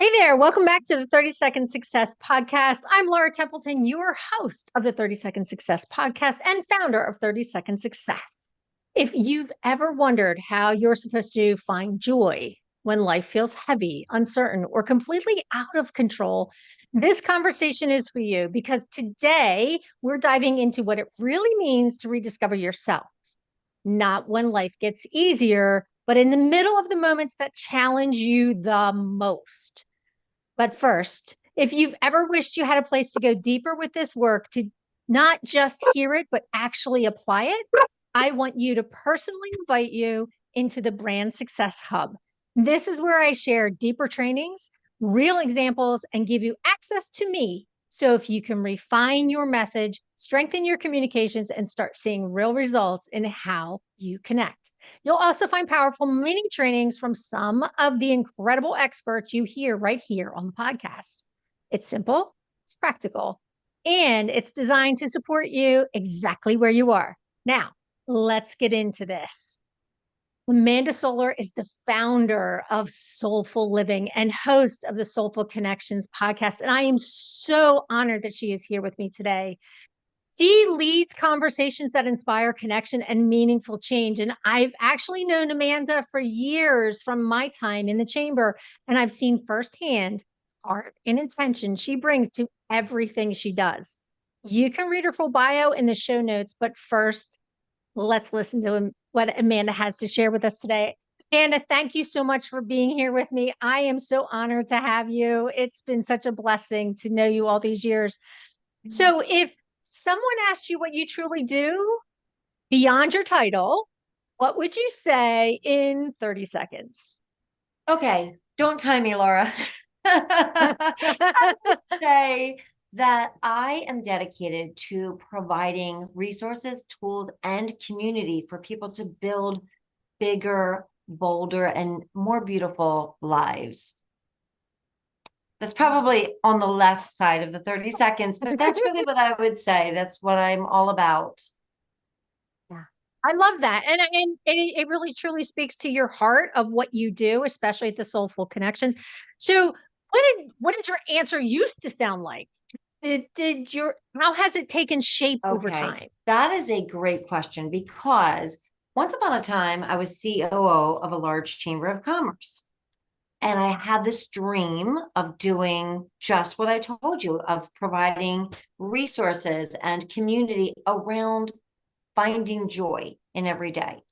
Hey there, welcome back to the 30 Second Success Podcast. I'm Laura Templeton, your host of the 30 Second Success Podcast and founder of 30 Second Success. If you've ever wondered how you're supposed to find joy when life feels heavy, uncertain, or completely out of control, this conversation is for you because today we're diving into what it really means to rediscover yourself, not when life gets easier, but in the middle of the moments that challenge you the most. But first, if you've ever wished you had a place to go deeper with this work, to not just hear it, but actually apply it, I want you to personally invite you into the Brand Success Hub. This is where I share deeper trainings, real examples, and give you access to me. So if you can refine your message, strengthen your communications, and start seeing real results in how you connect. You'll also find powerful mini trainings from some of the incredible experts you hear right here on the podcast. It's simple, it's practical, and it's designed to support you exactly where you are. Now, let's get into this. Amanda Solar is the founder of Soulful Living and host of the Soulful Connections podcast. And I am so honored that she is here with me today. She leads conversations that inspire connection and meaningful change. And I've actually known Amanda for years from my time in the chamber, and I've seen firsthand heart and intention she brings to everything she does. You can read her full bio in the show notes, but first, let's listen to what Amanda has to share with us today. Amanda, thank you so much for being here with me. I am so honored to have you. It's been such a blessing to know you all these years. So, if someone asked you what you truly do beyond your title, what would you say in 30 seconds? Okay, don't time me, Laura. I would say that I am dedicated to providing resources, tools, and community for people to build bigger, bolder, and more beautiful lives. That's probably on the less side of the 30 seconds, but that's really what I would say. That's what I'm all about. Yeah, I love that. And it really truly speaks to your heart of what you do, especially at the Soulful Connections. So what did your answer used to sound like? Did your how has it taken shape over Okay, time? that is a great question because once upon a time, I was COO of a large chamber of commerce. And I had this dream of doing just what I told you, of providing resources and community around finding joy in every day.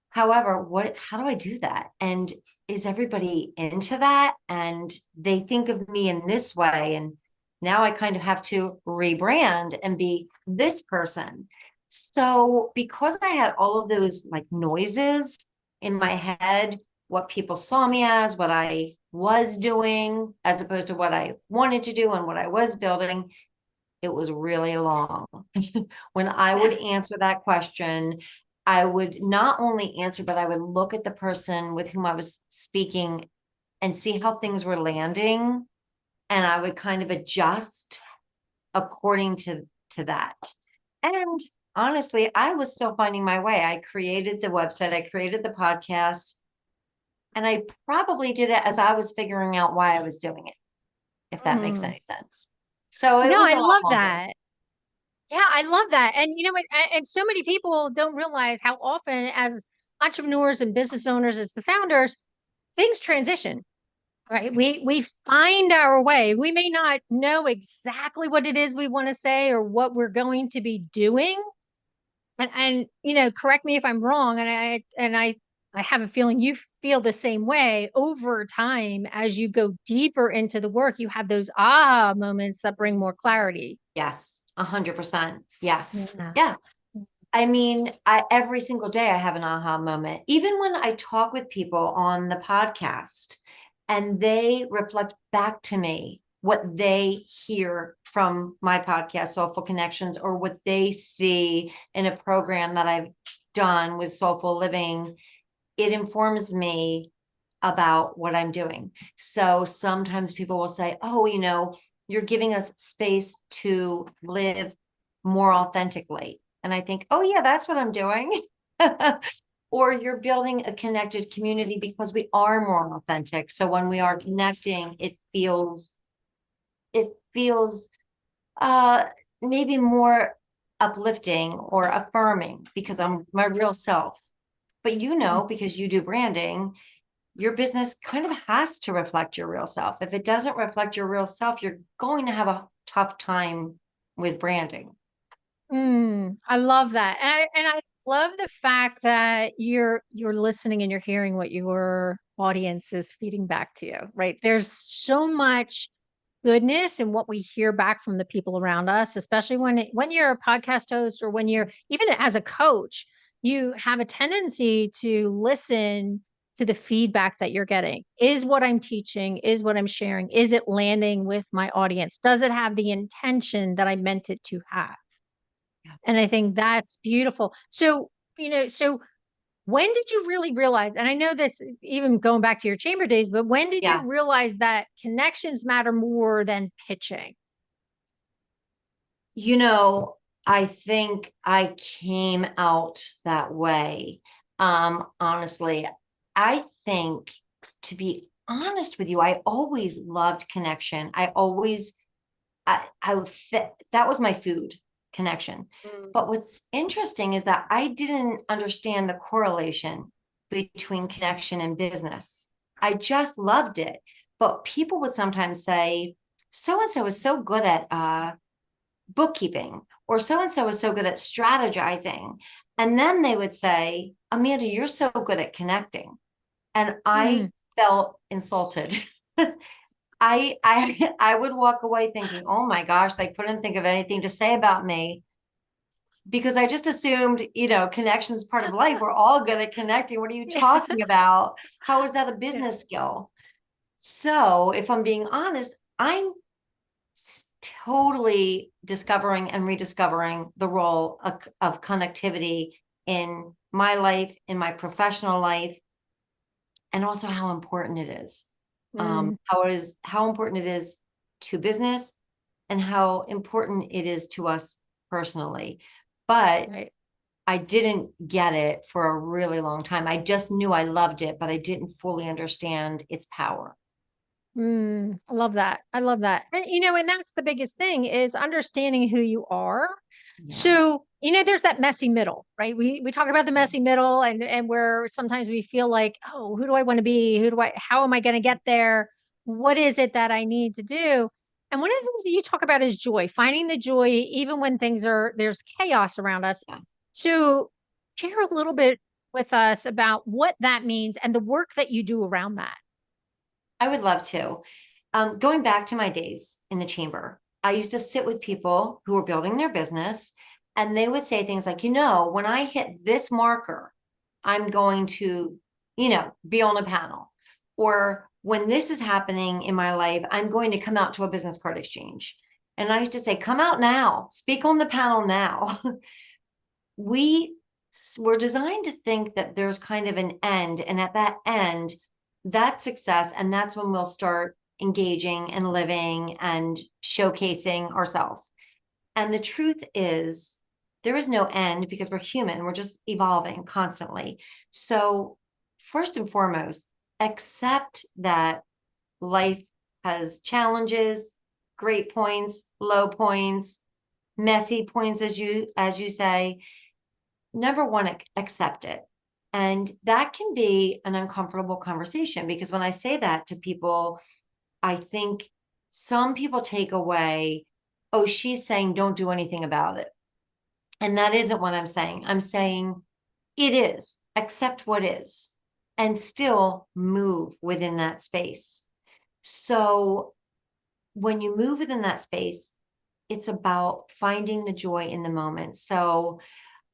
However, how do I do that? And is everybody into that? And they think of me in this way. And now I kind of have to rebrand and be this person. So because I had all of those like noises in my head, what people saw me as, what I was doing, as opposed to what I wanted to do and what I was building, it was really long. When I would answer that question, I would not only answer, but I would look at the person with whom I was speaking and see how things were landing. And I would kind of adjust according to that. And honestly, I was still finding my way. I created the website, I created the podcast, and I probably did it as I was figuring out why I was doing it, if that makes Mm. any sense. So it No, was I a lot love longer. that. Yeah, I love that. And you know what? And so many people don't realize how often, as entrepreneurs and business owners, as the founders, things transition, right? We find our way. We may not know exactly what it is we want to say or what we're going to be doing. And correct me if I'm wrong. And I have a feeling you feel the same way over time as you go deeper into the work. You have those aha moments that bring more clarity. Yes, 100%. Yes. Yeah. Yeah. I mean, every single day I have an aha moment. Even when I talk with people on the podcast and they reflect back to me what they hear from my podcast, Soulful Connections, or what they see in a program that I've done with Soulful Living, it informs me about what I'm doing. So sometimes people will say, oh, you're giving us space to live more authentically. And I think, oh, yeah, that's what I'm doing. or you're building a connected community because we are more authentic. So when we are connecting, it feels uh maybe more uplifting or affirming because I'm my real self. But because you do branding, your business kind of has to reflect your real self. If it doesn't reflect your real self, you're going to have a tough time with branding. I love that. And I love the fact that you're listening and you're hearing what your audience is feeding back to you, right? There's so much goodness in what we hear back from the people around us, especially when you're a podcast host or when you're even as a coach, you have a tendency to listen to the feedback that you're getting. Is what I'm teaching, is what I'm sharing, is it landing with my audience? Does it have the intention that I meant it to have? Yeah. And I think that's beautiful. So when did you really realize, and I know this even going back to your chamber days, but when did Yeah. you realize that connections matter more than pitching? You know, I think I came out that way. Honestly, I think, to be honest with you, I always loved connection. I would fit, that was my food, connection. Mm. But what's interesting is that I didn't understand the correlation between connection and business. I just loved it. But people would sometimes say, so and so is so good at bookkeeping, or so and so is so good at strategizing. And then they would say, Amanda, you're so good at connecting. And I Mm. felt insulted. I would walk away thinking, oh my gosh, they couldn't think of anything to say about me because I just assumed, connection's part of life. We're all good at connecting. What are you Yeah. talking about? How is that a Yeah. business skill? So if I'm being honest, I'm totally discovering and rediscovering the role of connectivity in my life, in my professional life, and also how important it is. Mm. How important it is to business and how important it is to us personally. But Right. I didn't get it for a really long time. I just knew I loved it, but I didn't fully understand its power. I love that. I love that. And that's the biggest thing is understanding who you are. Yeah. So, there's that messy middle, right? We talk about the messy middle and where sometimes we feel like, oh, who do I want to be? How am I going to get there? What is it that I need to do? And one of the things that you talk about is joy, finding the joy even when there's chaos around us. Yeah. So, share a little bit with us about what that means and the work that you do around that. I would love to. Going back to my days in the chamber, I used to sit with people who were building their business, and they would say things like, when I hit this marker, I'm going to, be on a panel. Or when this is happening in my life, I'm going to come out to a business card exchange. And I used to say, come out now, speak on the panel now. We were designed to think that there's kind of an end. And at that end, that's success. And that's when we'll start engaging and living and showcasing ourselves. And the truth is, there is no end because we're human. We're just evolving constantly. So, first and foremost, accept that life has challenges, great points, low points, messy points, as you say. Number one, accept it. And that can be an uncomfortable conversation because when I say that to people, I think some people take away, oh, she's saying don't do anything about it. And that isn't what I'm saying. I'm saying it is, accept what is, and still move within that space. So when you move within that space, it's about finding the joy in the moment. So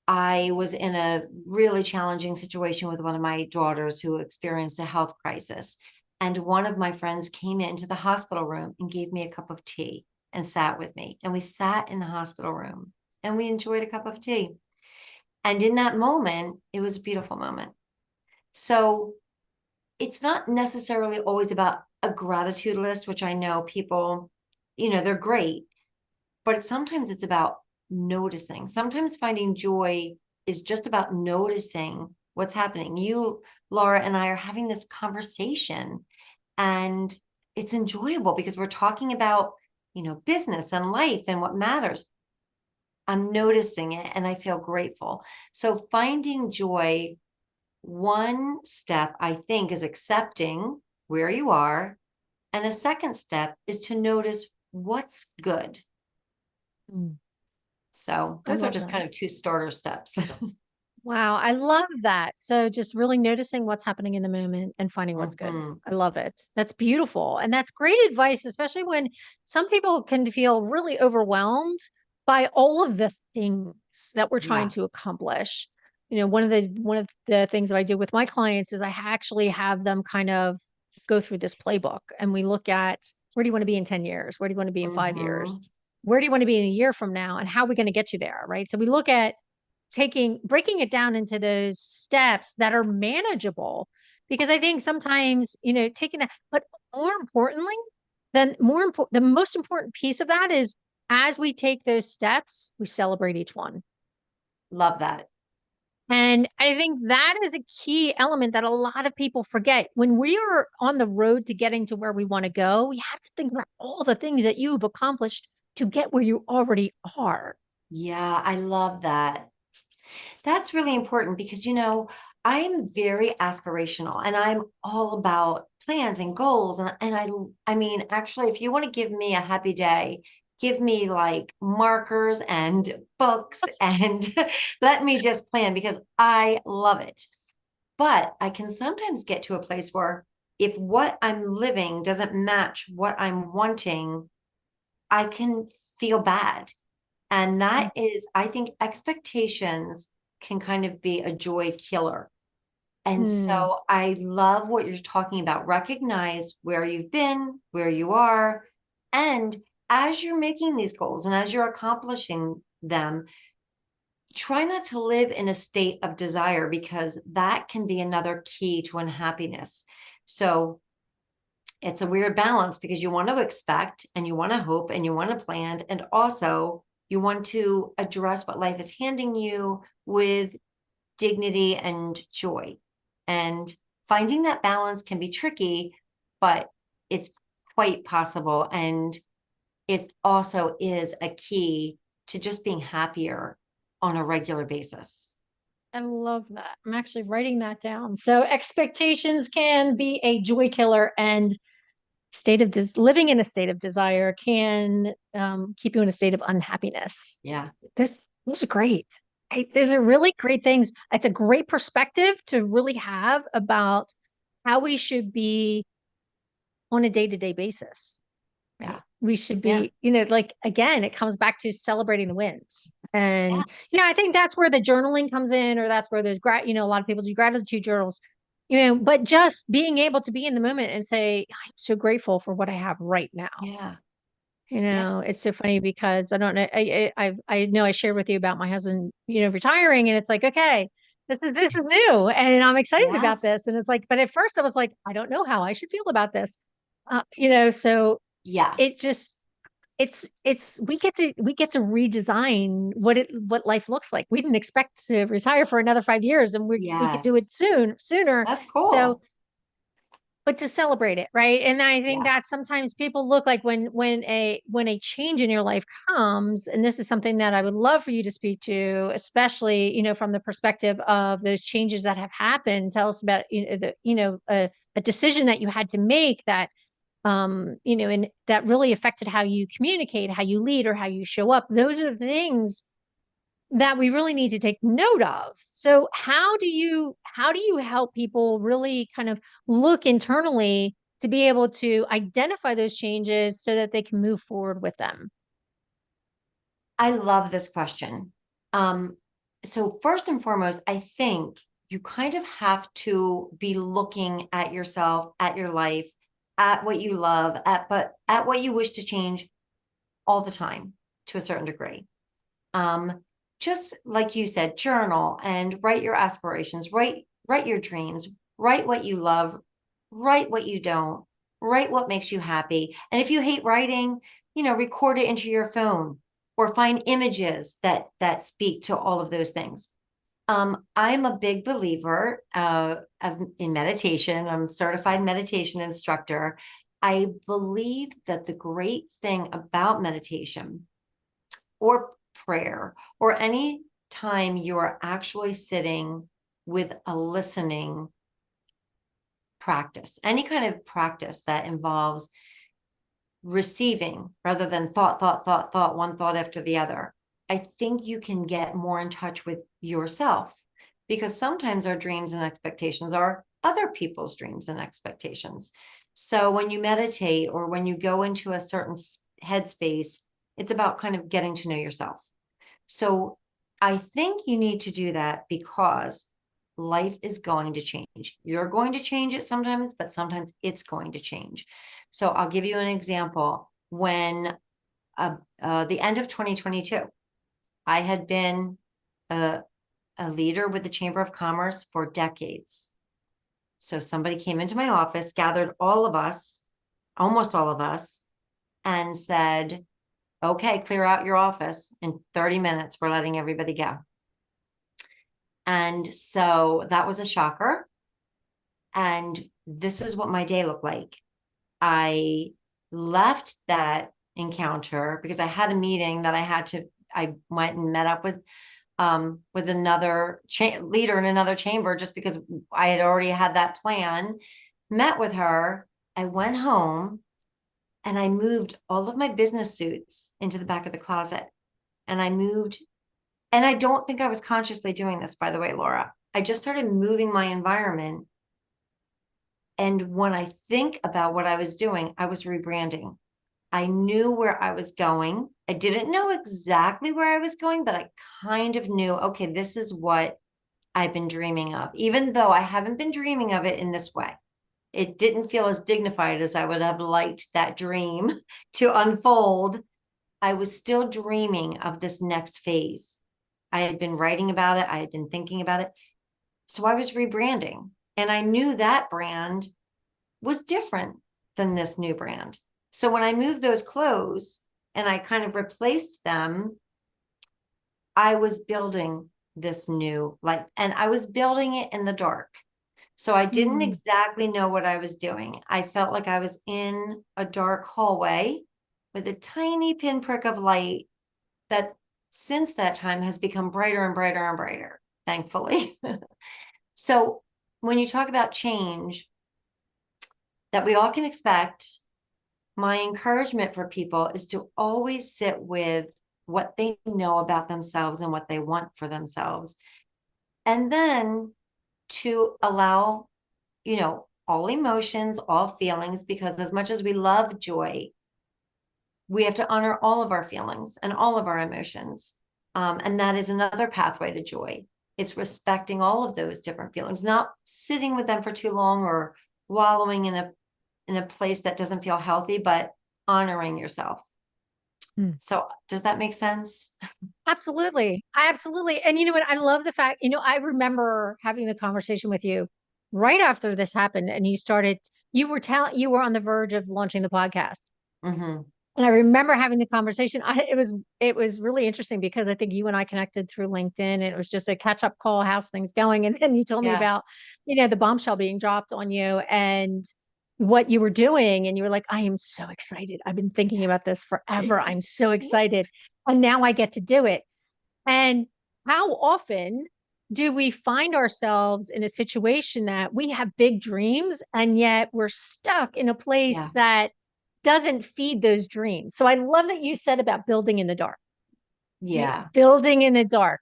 I was in a really challenging situation with one of my daughters who experienced a health crisis. And one of my friends came into the hospital room and gave me a cup of tea and sat with me. And we sat in the hospital room and we enjoyed a cup of tea. And in that moment, it was a beautiful moment. So it's not necessarily always about a gratitude list, which I know people, they're great, but sometimes it's about noticing. Sometimes finding joy is just about noticing what's happening. You, Laura, and I are having this conversation, and it's enjoyable because we're talking about, business and life and what matters. I'm noticing it and I feel grateful. So finding joy, one step I think is accepting where you are. And a second step is to notice what's good. Mm, So I those are love just that. kind of two starter steps. Wow, I love that. So just really noticing what's happening in the moment and finding what's good. Mhm. I love it. That's beautiful. And that's great advice, especially when some people can feel really overwhelmed by all of the things that we're trying Yeah. to accomplish. One of the things that I do with my clients is I actually have them kind of go through this playbook and we look at where do you want to be in 10 years? Where do you want to be in 5 years? Mhm. Where do you want to be in a year from now? And how are we going to get you there? Right. So we look at breaking it down into those steps that are manageable because I think sometimes taking that, but more importantly the most important piece of that is as we take those steps we celebrate each one. Love that. And I think that is a key element that a lot of people forget. When we are on the road to getting to where we want to go, we have to think about all the things that you've accomplished to get where you already are. Yeah, I love that. That's really important because, I'm very aspirational and I'm all about plans and goals. And I mean, actually, if you want to give me a happy day, give me like markers and books and let me just plan because I love it. But I can sometimes get to a place where if what I'm living doesn't match what I'm wanting, I can feel bad. And that is, I think expectations can kind of be a joy killer. And Mm, so I love what you're talking about. Recognize where you've been, where you are. And as you're making these goals and as you're accomplishing them, try not to live in a state of desire because that can be another key to unhappiness. So it's a weird balance because you want to expect and you want to hope and you want to plan and also you want to address what life is handing you with dignity and joy. And finding that balance can be tricky, but it's quite possible. And it also is a key to just being happier on a regular basis. I love that. I'm actually writing that down. So expectations can be a joy killer, and living in a state of desire can keep you in a state of unhappiness. Yeah. Those are great. Those are really great things. It's a great perspective to really have about how we should be on a day-to-day basis. Yeah. Right. We should Yeah. be, like again, it comes back to celebrating the wins. Yeah. And, I think that's where the journaling comes in, or that's where a lot of people do gratitude journals, but just being able to be in the moment and say, I'm so grateful for what I have right now. Yeah. Yeah. It's so funny because I don't know, I know I shared with you about my husband, retiring, and it's like, okay, this is new and I'm excited about Yes. this. And it's like, but at first I was like, I don't know how I should feel about this. So Yeah. it just we get to redesign what life looks like. We didn't expect to retire for another 5 years, and we could do it Yes. sooner. That's So, cool. but to celebrate it, right? And I think that Yes. sometimes people look like when a change in your life comes, and this is something that I would love for you to speak to, especially from the perspective of those changes that have happened. Tell us about a decision that you had to make that and that really affected how you communicate, how you lead, or how you show up. Those are the things that we really need to take note of. So how do you help people really kind of look internally to be able to identify those changes so that they can move forward with them? I love this question. Um, so first and foremost, I think you kind of have to be looking at yourself, at your life, at what you love, at what you wish to change all the time to a certain degree. Um, just like you said, journal and write your aspirations, write your dreams, write what you love, write what you don't, write what makes you happy. And if you hate writing, record it into your phone or find images that speak to all of those things. I'm a big believer in meditation. I'm a certified meditation instructor. I believe that the great thing about meditation or prayer or any time you are actually sitting with a listening practice, any kind of practice that involves receiving rather than thought, one thought after the other. I think you can get more in touch with yourself, because sometimes our dreams and expectations are other people's dreams and expectations. So when you meditate or when you go into a certain headspace, it's about kind of getting to know yourself. So I think you need to do that because life is going to change. You're going to change it sometimes, but sometimes it's going to change. So I'll give you an example. When the end of 2022, I had been a leader with the Chamber of Commerce for decades. So somebody came into my office, gathered all of us, almost all of us, and said, okay, clear out your office. In 30 minutes, we're letting everybody go. And so that was a shocker. And this is what my day looked like. I left that encounter because I had a meeting that I went and met up with another leader in another chamber, just because I had already had that plan, met with her. I went home and I moved all of my business suits into the back of the closet. And I don't think I was consciously doing this, by the way, Laura. I just started moving my environment. And when I think about what I was doing, I was rebranding. I knew where I was going. I didn't know exactly where I was going, but I kind of knew, okay, this is what I've been dreaming of, even though I haven't been dreaming of it in this way. It didn't feel as dignified as I would have liked that dream to unfold. I was still dreaming of this next phase. I had been writing about it. I had been thinking about it. So I was rebranding, and I knew that brand was different than this new brand. So when I moved those clothes and I kind of replaced them, I was building this new life, and I was building it in the dark. So I didn't exactly know what I was doing. I felt like I was in a dark hallway with a tiny pinprick of light that since that time has become brighter and brighter and brighter, thankfully. So when you talk about change that we all can expect, my encouragement for people is to always sit with what they know about themselves and what they want for themselves. And then to allow, all emotions, all feelings, because as much as we love joy, we have to honor all of our feelings and all of our emotions. And that is another pathway to joy. It's respecting all of those different feelings, not sitting with them for too long or wallowing in a place that doesn't feel healthy, but honoring yourself. So does that make sense? Absolutely. Absolutely. And you know what? I love the fact, I remember having the conversation with you right after this happened, and you were on the verge of launching the podcast. Mm-hmm. And I remember having the conversation. It was really interesting because I think you and I connected through LinkedIn, and it was just a catch up call, how's things going? And then you told me Yeah. about, the bombshell being dropped on you and what you were doing. And you were like, I am so excited. I've been thinking about this forever. I'm so excited. And now I get to do it. And how often do we find ourselves in a situation that we have big dreams and yet we're stuck in a place Yeah. that doesn't feed those dreams? So I love that you said about building in the dark. Yeah. Building in the dark,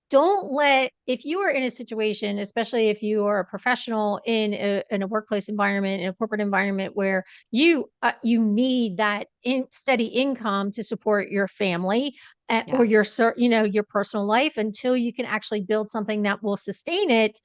don't let, if you are in a situation, especially if you are a professional in a workplace environment, in a corporate environment where you need that steady income to support your family, or your personal life, until you can actually build something that will sustain it.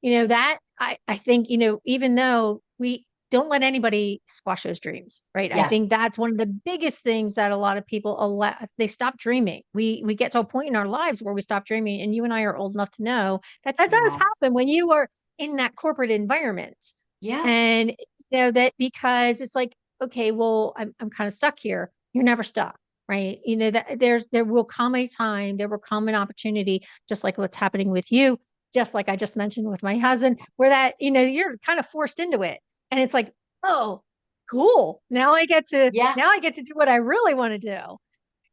That I think, even though we don't let anybody squash those dreams, right? I think Yes. that's one of the biggest things that a lot of people they stop dreaming. We get to a point in our lives where we stop dreaming, and you and I are old enough to know that that does Yes. happen when you are in that corporate environment. Yeah. And that, because it's like, okay, well, I'm kind of stuck here. You're never stuck. right? You know, that there will come a time, there will come an opportunity, just like what's happening with you, just like I just mentioned with my husband, where that, you know, you're kind of forced into it. And it's like, oh, cool. Yeah. Now I get to do what I really want to do.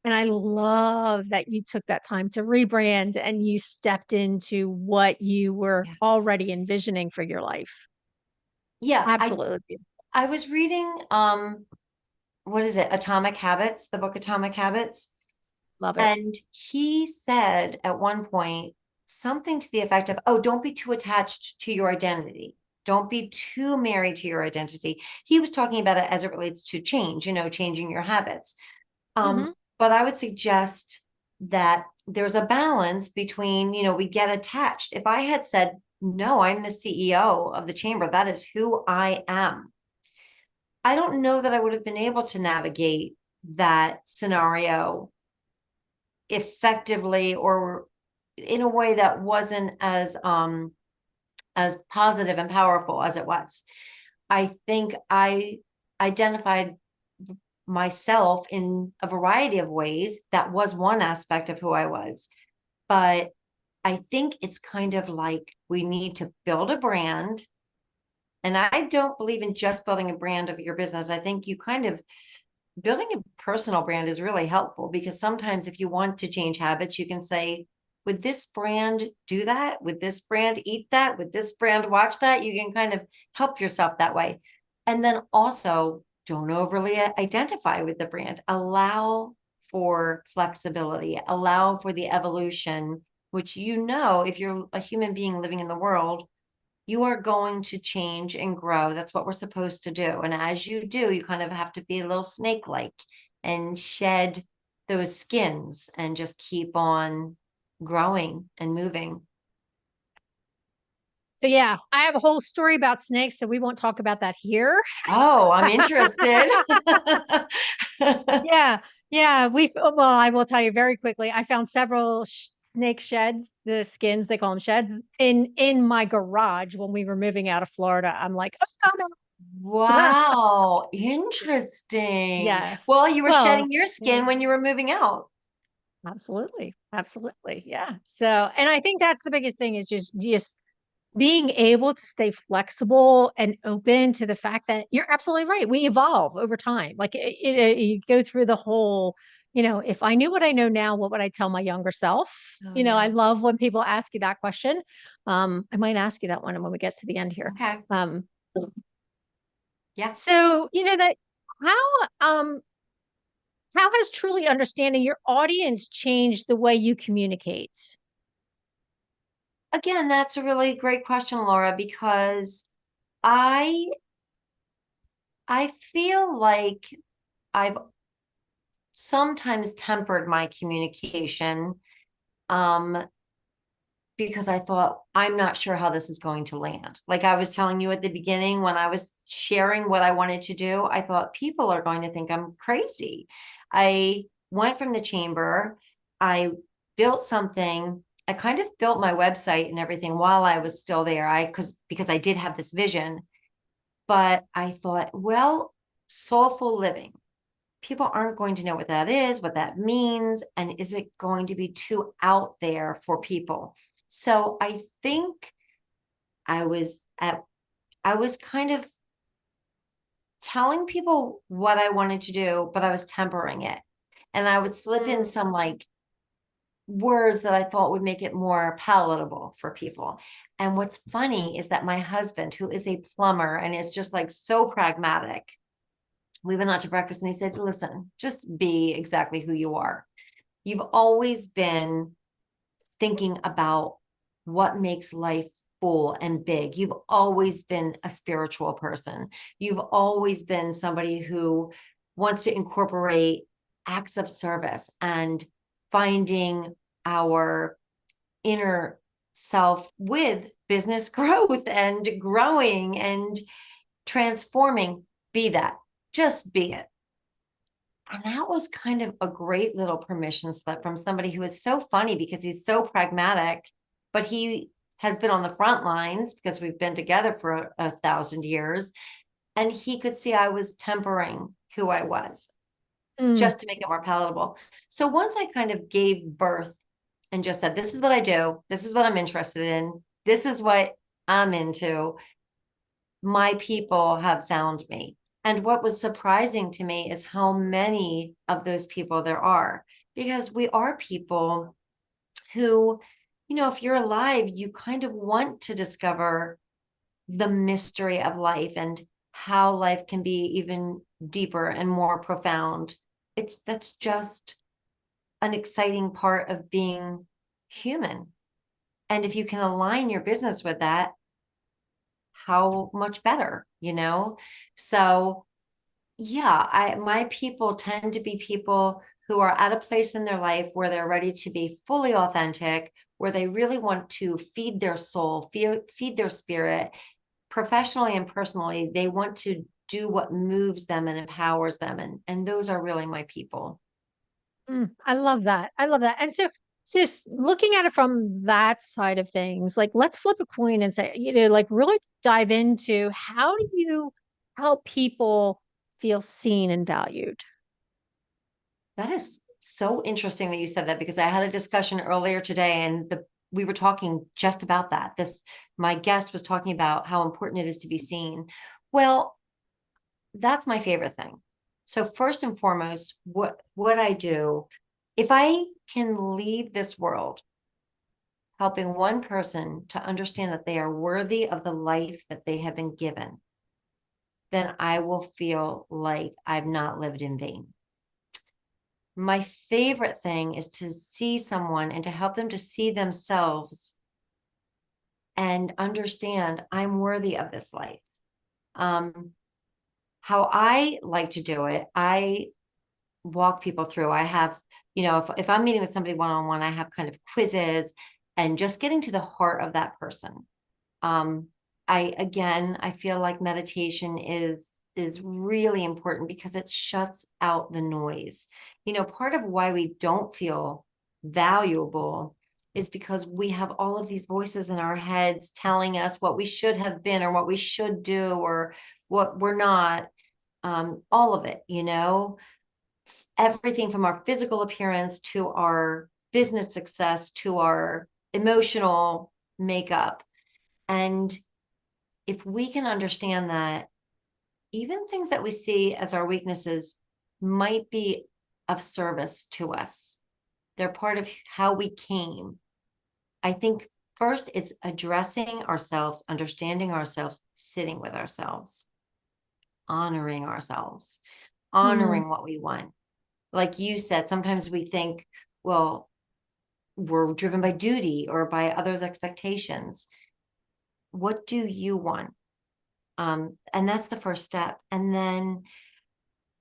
And I love that you took that time to rebrand and you stepped into what you were Yeah. already envisioning for your life. Yeah. Absolutely. I was reading, what is it? Atomic Habits, the book Atomic Habits. Love it. And he said at one point something to the effect of, oh, don't be too attached to your identity. Don't be too married to your identity. He was talking about it as it relates to change, you know, changing your habits. Hmm. But I would suggest that there's a balance between, you know, we get attached. If I had said, no, I'm the CEO of the chamber, that is who I am, I don't know that I would have been able to navigate that scenario effectively or in a way that wasn't as positive and powerful as it was. I think I identified myself in a variety of ways. That was one aspect of who I was. But I think it's kind of like we need to build a brand. And I don't believe in just building a brand of your business. I think you kind of building a personal brand is really helpful because sometimes if you want to change habits, you can say, would this brand do that? Would this brand eat that? Would this brand watch that? You can kind of help yourself that way. And then also don't overly identify with the brand. Allow for flexibility, allow for the evolution, which, you know, if you're a human being living in the world, you are going to change and grow. That's what we're supposed to do. And as you do, you kind of have to be a little snake-like and shed those skins and just keep on growing and moving. So yeah, I have a whole story about snakes, so we won't talk about that here. Oh, I'm interested. Yeah, yeah. Well, I will tell you very quickly. I found several snake sheds, the skins they call them sheds, in my garage when we were moving out of Florida. I'm like, oh no. Wow, interesting. Yes. Well, you were Well, shedding your yeah. skin when you were moving out. Absolutely. Absolutely. Yeah. So, and I think that's the biggest thing is just being able to stay flexible and open to the fact that you're absolutely right. We evolve over time. Like you go through the whole, you know, if I knew what I know now, what would I tell my younger self? Oh, You know, I yeah. love when people ask you that question. I might ask you that one when we get to the end here. Okay. Um, Yeah. so you know that um how has truly understanding your audience changed the way you communicate? Again, that's a really great question, Laura, because I I feel like I've sometimes tempered my communication um because I thought I'm not sure how this is going to land. Like I was telling you at the beginning when I was sharing what I wanted to do, I thought people are going to think I'm crazy. I went from the chamber, I built something, I kind of built my website and everything while I was still there. Because I did have this vision, but I thought, well, soulful living, people aren't going to know what that is, what that means, and is it going to be too out there for people? So I think I was at I was kind of telling people what I wanted to do, but I was tempering it. And I would slip in Mm. some like words that I thought would make it more palatable for people. And what's funny is that my husband, who is a plumber and is just like so pragmatic, we went out to breakfast and he said, listen, just be exactly who you are. You've always been thinking about what makes life full and big. You've always been a spiritual person. You've always been somebody who wants to incorporate acts of service and finding our inner self with business growth and growing and transforming. Be that, just be it. And that was kind of a great little permission slip from somebody who is so funny because he's so pragmatic, but he has been on the front lines because we've been together for 1,000 years. And he could see I was tempering who I was. Mm. just to make it more palatable. So once I kind of gave birth and just said, this is what I do, this is what I'm interested in, this is what I'm into, my people have found me. And what was surprising to me is how many of those people there are, because we are people who, if you're alive, you kind of want to discover the mystery of life and how life can be even deeper and more profound. That's just an exciting part of being human. And if you can align your business with that, how much better, So yeah, my people tend to be people who are at a place in their life where they're ready to be fully authentic, where they really want to feed their soul, feed their spirit, professionally and personally. They want to do what moves them and empowers them. And those are really my people. I love that. I love that. And so, just looking at it from that side of things, like let's flip a coin and say, like really dive into how do you help people feel seen and valued? That is so interesting that you said that, because I had a discussion earlier today and we were talking just about that. My guest was talking about how important it is to be seen. Well, that's my favorite thing. So first and foremost, what I do, if I can leave this world helping one person to understand that they are worthy of the life that they have been given, then I will feel like I've not lived in vain. My favorite thing is to see someone and to help them to see themselves and understand I'm worthy of this life. How I like to do it, I walk people through. I have, if I'm meeting with somebody one-on-one, I have kind of quizzes and just getting to the heart of that person. I feel like meditation is really important because it shuts out the noise. Part of why we don't feel valuable is because we have all of these voices in our heads telling us what we should have been or what we should do or what we're not. All of it, everything from our physical appearance to our business success to our emotional makeup. And if we can understand that even things that we see as our weaknesses might be of service to us, they're part of how we came. I think first it's addressing ourselves, understanding ourselves, sitting with ourselves, ourselves, Hmm. honoring what we want. Like you said, sometimes we think, well, we're driven by duty or by others' expectations. What do you want? And that's the first step. And then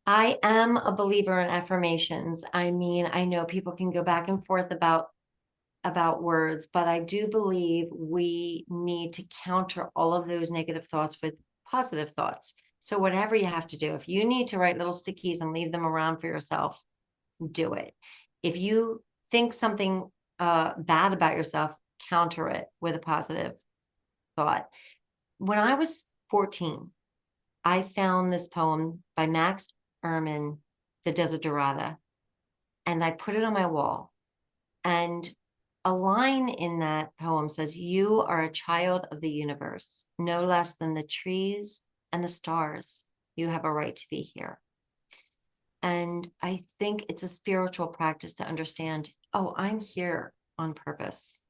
I am a believer in affirmations. I mean, I know people can go back and forth about words, but I do believe we need to counter all of those negative thoughts with positive thoughts. So whatever you have to do, if you need to write little stickies and leave them around for yourself, do it. If you think something bad about yourself, counter it with a positive thought. When I was 14, I found this poem by Max Ehrman, The Desiderata, and I put it on my wall. And a line in that poem says, "You are a child of the universe, no less than the trees and the stars. You have a right to be here." And I think it's a spiritual practice to understand, oh, I'm here on purpose.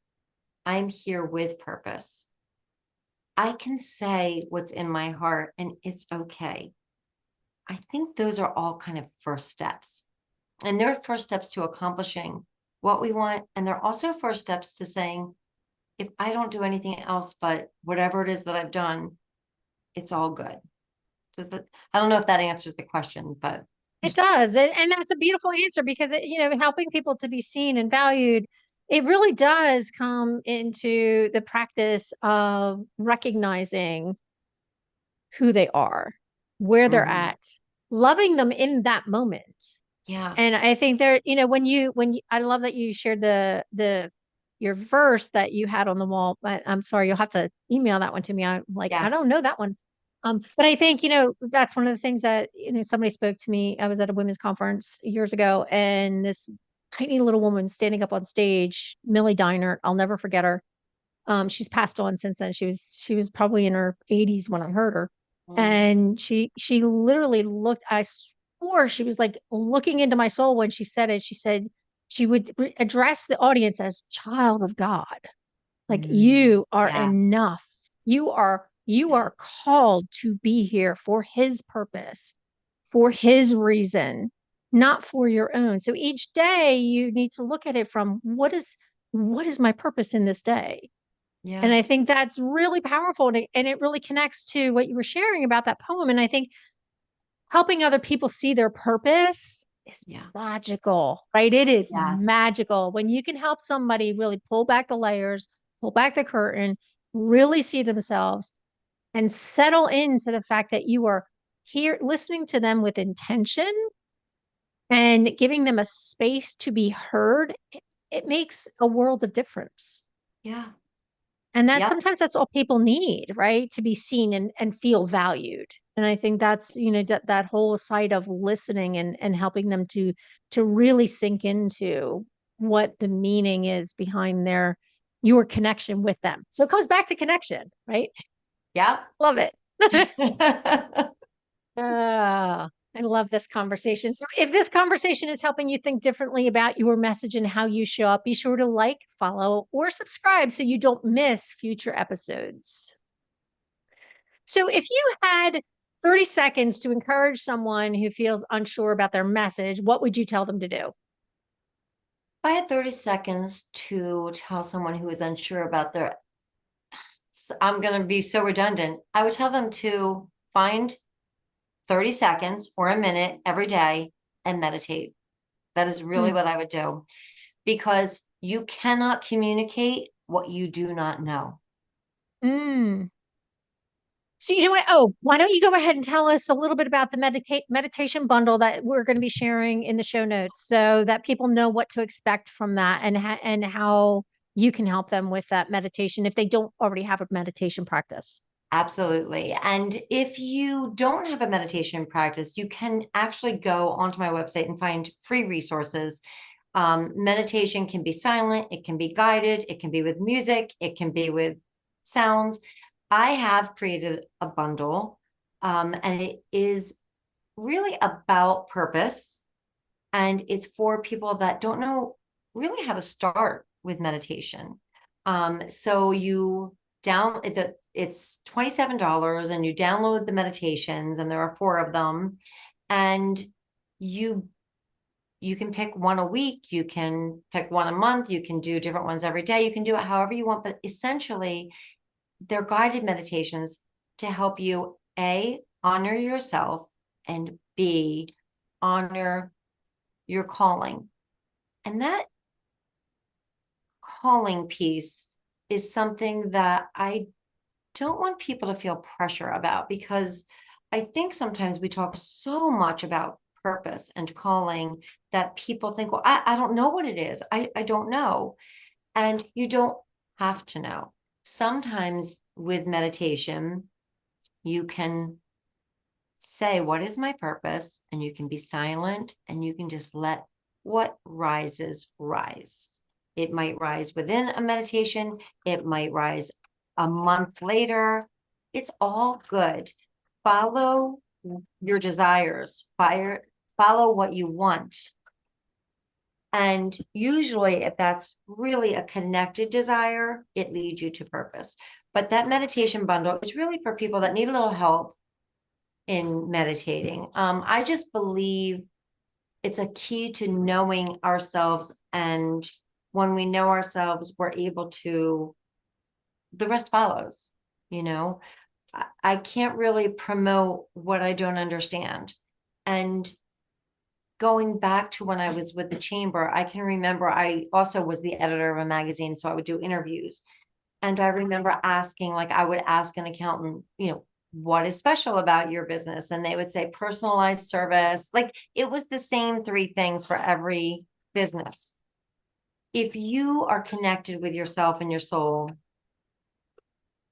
I'm here with purpose. I can say what's in my heart and it's okay. I think those are all kind of first steps. And they're first steps to accomplishing what we want. And they're also first steps to saying, if I don't do anything else but whatever it is that I've done, it's all good. I don't know if that answers the question, but It does. And that's a beautiful answer because helping people to be seen and valued, it really does come into the practice of recognizing who they are, where they're mhm, at, loving them in that moment. yeah, And I think when you I love that you shared the your verse that you had on the wall, but I'm sorry, you'll have to email that one to me. I'm like, I yeah. don't know that one. But I think, that's one of the things that, somebody spoke to me. I was at a women's conference years ago, and this tiny little woman standing up on stage, Millie Diner, I'll never forget her. She's passed on since then. She was probably in her 80s when I heard her. Mm. And she literally looked, I swore she was like looking into my soul when she said it. She said she would address the audience as child of God. Like, Mm. you are Yeah. enough. You are called to be here for his purpose, for his reason, not for your own. So each day you need to look at it from what is my purpose in this day? And Yeah. I think that's really powerful, and it really connects to what you were sharing about that poem. And I think helping other people see their purpose is Yeah. magical, right? It is Yes. magical when you can help somebody really pull back the layers, pull back the curtain, really see themselves and settle into the fact that you are here listening to them with intention and giving them a space to be heard. It makes a world of difference. Yeah. And that Yep. sometimes that's all people need, right? To be seen and feel valued. And I think that's, that whole side of listening and helping them to really sink into what the meaning is behind your connection with them. So it comes back to connection, right? Yep. Love it. Ah, I love this conversation. So if this conversation is helping you think differently about your message and how you show up, be sure to like, follow, or subscribe so you don't miss future episodes. So if you had 30 seconds to encourage someone who feels unsure about their message, what would you tell them to do? I had 30 seconds to tell someone who is unsure about their, I'm going to be so redundant. I would tell them to find 30 seconds or a minute every day and meditate. That is really Mm. what I would do, because you cannot communicate what you do not know. Mm. So you know what? Oh, why don't you go ahead and tell us a little bit about the meditation bundle that we're going to be sharing in the show notes, so that people know what to expect from that, and how you can help them with that meditation if they don't already have a meditation practice. Absolutely. And if you don't have a meditation practice, you can actually go onto my website and find free resources. Meditation can be silent, it can be guided, it can be with music, it can be with sounds. I have created a bundle, and it is really about purpose. And it's for people that don't know really how to start with meditation. So you it's $27, and you download the meditations, and there are 4 of them, and you you can pick one a week, you can pick one a month, you can do different ones every day, you can do it however you want, but essentially they're guided meditations to help you A, honor yourself, and B, honor your calling. And that calling piece is something that I don't want people to feel pressure about, because I think sometimes we talk so much about purpose and calling that people think, well, I don't know what it is. I don't know. And you don't have to know. Sometimes with meditation, you can say, what is my purpose? And you can be silent, and you can just let what rises rise. It might rise within a meditation. It might rise a month later. It's all good. Follow your desires. Follow what you want. And usually, if that's really a connected desire, it leads you to purpose. But that meditation bundle is really for people that need a little help in meditating. I just believe it's a key to knowing ourselves. And when we know ourselves, we're able to, the rest follows, you know. I can't really promote what I don't understand. And going back to when I was with the chamber, I can remember I also was the editor of a magazine, so I would do interviews. And I remember asking, like, I would ask an accountant, what is special about your business? And they would say personalized service. Like, it was the same 3 things for every business. If you are connected with yourself and your soul,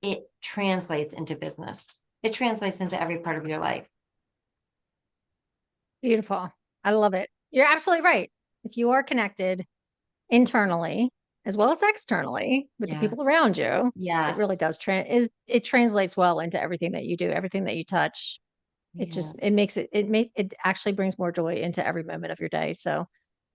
it translates into business. it translates into every part of your life. Beautiful. I love it. You're absolutely right. If you are connected internally as well as externally with the Yeah. people around you, it really Yes. does it translates well into everything that you do, everything that you touch. Yeah. It makes it actually brings more joy into every moment of your day. So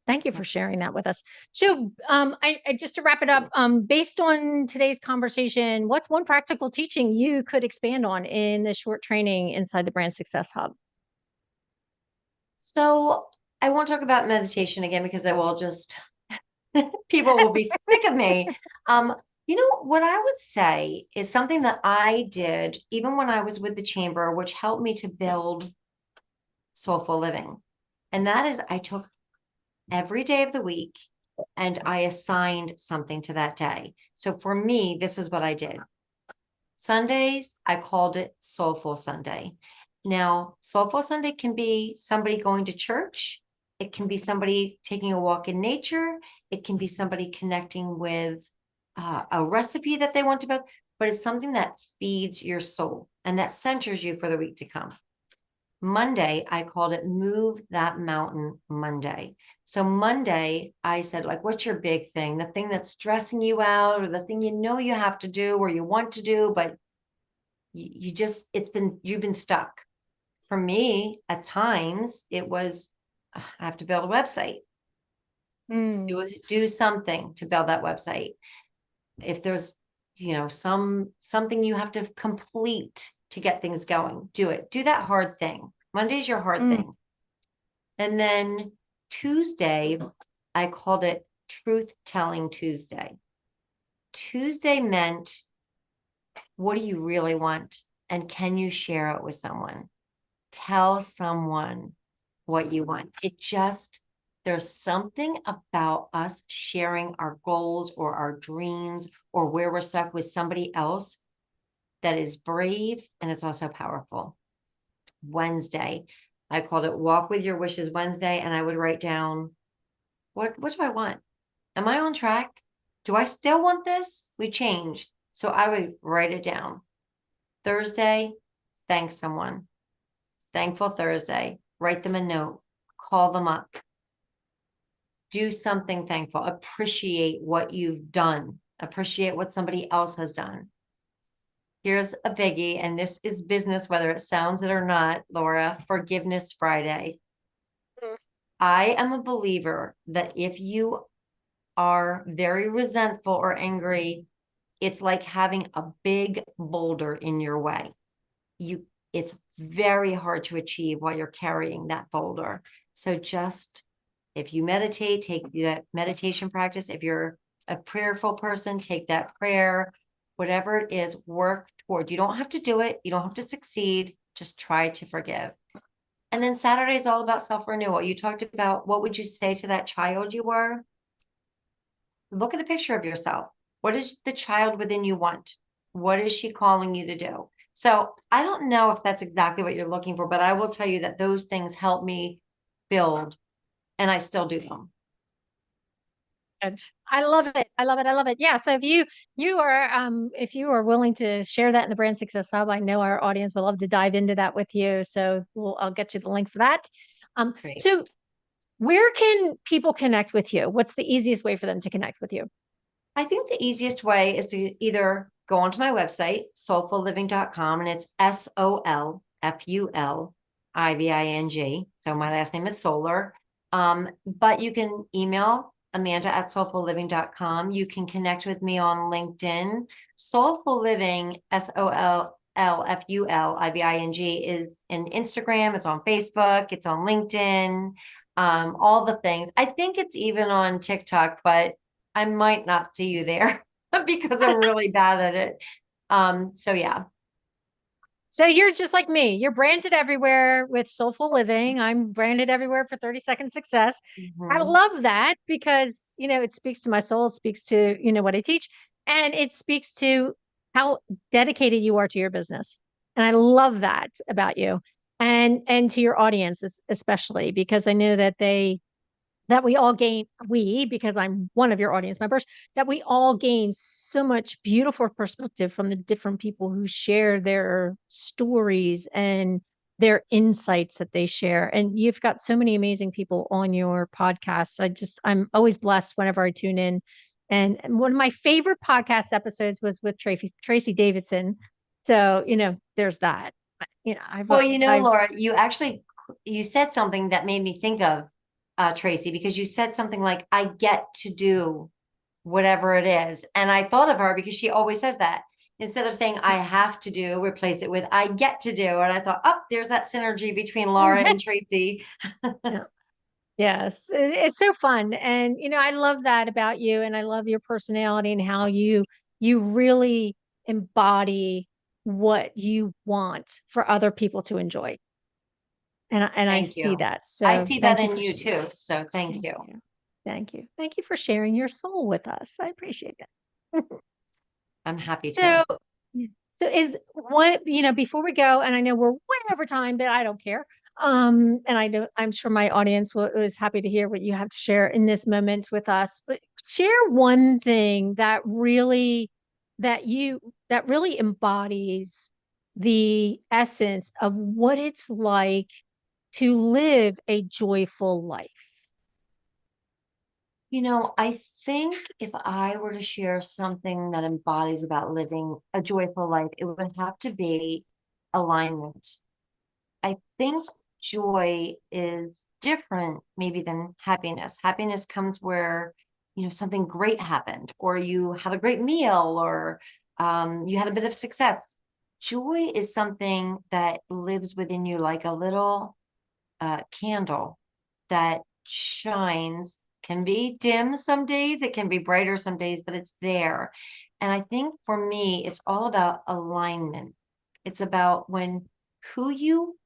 thank you Yeah. for sharing that with us. So, I just to wrap it up, based on today's conversation, what's one practical teaching you could expand on in the short training inside the Brand Success Hub? So I won't talk about meditation again because I will just people will be sick of me. Um, what I would say is something that I did even when I was with the chamber, which helped me to build Soulful Living. And that is I took every day of the week and I assigned something to that day. So for me, this is what I did. Sundays, I called it Soulful Sunday. Now, Soulful Sunday can be somebody going to church. It can be somebody taking a walk in nature. It can be somebody connecting with a recipe that they want to build, but it's something that feeds your soul and that centers you for the week to come. Monday, I called it Move That Mountain Monday. So Monday, I said, like, what's your big thing? The thing that's stressing you out or the thing you know you have to do or you want to do, but you just, you've been stuck. For me, at times, it was, I have to build a website. Mm, Do something to build that website. If there's, something you have to complete to get things going, do it. Do that hard thing. Monday's your hard mm, thing. And then Tuesday, I called it Truth Telling Tuesday. Tuesday meant, what do you really want? And can you share it with someone? Tell someone what you want. There's something about us sharing our goals or our dreams or where we're stuck with somebody else that is brave and it's also powerful. Wednesday, I called it Walk with Your Wishes Wednesday, and I would write down, what do I want? Am I on track? Do I still want this? We change. So I would write it down. Thursday, thank someone. Thankful Thursday. Write them a note. Call them up. Do something thankful. Appreciate what you've done. Appreciate what somebody else has done. Here's a biggie, and this is business, whether it sounds it or not, Laura. Forgiveness Friday. mm, I am a believer that if you are very resentful or angry, it's like having a big boulder in your way. It's very hard to achieve while you're carrying that boulder. So just, if you meditate, take that meditation practice. If you're a prayerful person, take that prayer, whatever it is, work toward. You don't have to do it. You don't have to succeed. Just try to forgive. And then Saturday is all about self-renewal. You talked about, what would you say to that child you were? Look at a picture of yourself. What does the child within you want? What is she calling you to do? So I don't know if that's exactly what you're looking for, but I will tell you that those things help me build, and I still do them. good. I love it. I love it. I love it. Yeah. So if you are willing to share that in the Brand Success Hub, I know our audience would love to dive into that with you. So I'll get you the link for that. Great. So where can people connect with you? What's the easiest way for them to connect with you? I think the easiest way is to either go onto my website, soulfulliving.com, and it's SOLFULIVING. So my last name is Solar. But you can email Amanda@soulfulliving.com. You can connect with me on LinkedIn. Soulful Living, SOLFULIVING, is in Instagram. It's on Facebook. It's on LinkedIn. All the things. I think it's even on TikTok, but I might not see you there because I'm really bad at it. So yeah. So you're just like me. You're branded everywhere with Soulful Living. I'm branded everywhere for 30-second success. I Mhm. love that because, it speaks to my soul. It speaks to, what I teach, and it speaks to how dedicated you are to your business. And I love that about you, and to your audience especially, because I know that that we all gain, because I'm one of your audience members, that we all gain so much beautiful perspective from the different people who share their stories and their insights that they share. And you've got so many amazing people on your podcast. I'm always blessed whenever I tune in. And one of my favorite podcast episodes was with Tracy Davidson. So, there's that. Well, I've Laura, you said something that made me think of Tracy, because you said something like, I get to do whatever it is. And I thought of her because she always says that. Instead of saying I have to do, replace it with I get to do. And I thought, oh, there's that synergy between Laura and Tracy. yeah. Yes, it's so fun. And I love that about you, and I love your personality and how you really embody what you want for other people to enjoy. And I Thank see you. that. I So see that thank you in for you too. So thank thank you. you. Thank you. Thank you for sharing your soul with us. I appreciate that. I'm happy So, to. yeah. So is what, before we go, and I know we're way over time, but I don't care. And I'm sure my audience is happy to hear what you have to share in this moment with us. But share one thing that really embodies the essence of what it's like to live a joyful life. I think if I were to share something that embodies about living a joyful life, it would have to be alignment. I think joy is different maybe than happiness. Happiness comes where, something great happened, or you had a great meal, or you had a bit of success. Joy is something that lives within you like a little candle that shines, can be dim some days, it can be brighter some days, but it's there. And I think for me, it's all about alignment. It's about when who you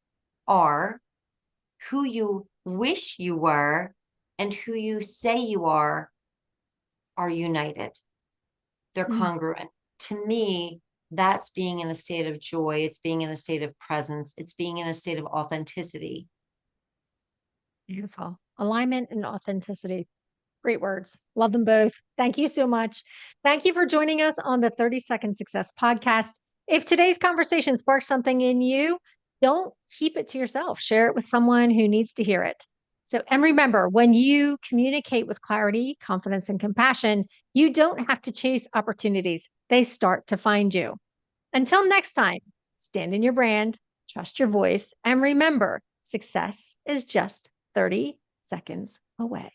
are, who you wish you were, and who you say you are united. They're Mm, congruent. To me, that's being in a state of joy. It's being in a state of presence. It's being in a state of authenticity. beautiful. Alignment and authenticity. Great words. Love them both. Thank you so much. Thank you for joining us on the 30-Second Success Podcast. If today's conversation sparks something in you, don't keep it to yourself. Share it with someone who needs to hear it. And remember, when you communicate with clarity, confidence, and compassion, you don't have to chase opportunities. They start to find you. Until next time, stand in your brand, trust your voice, and remember, success is just 30 seconds away.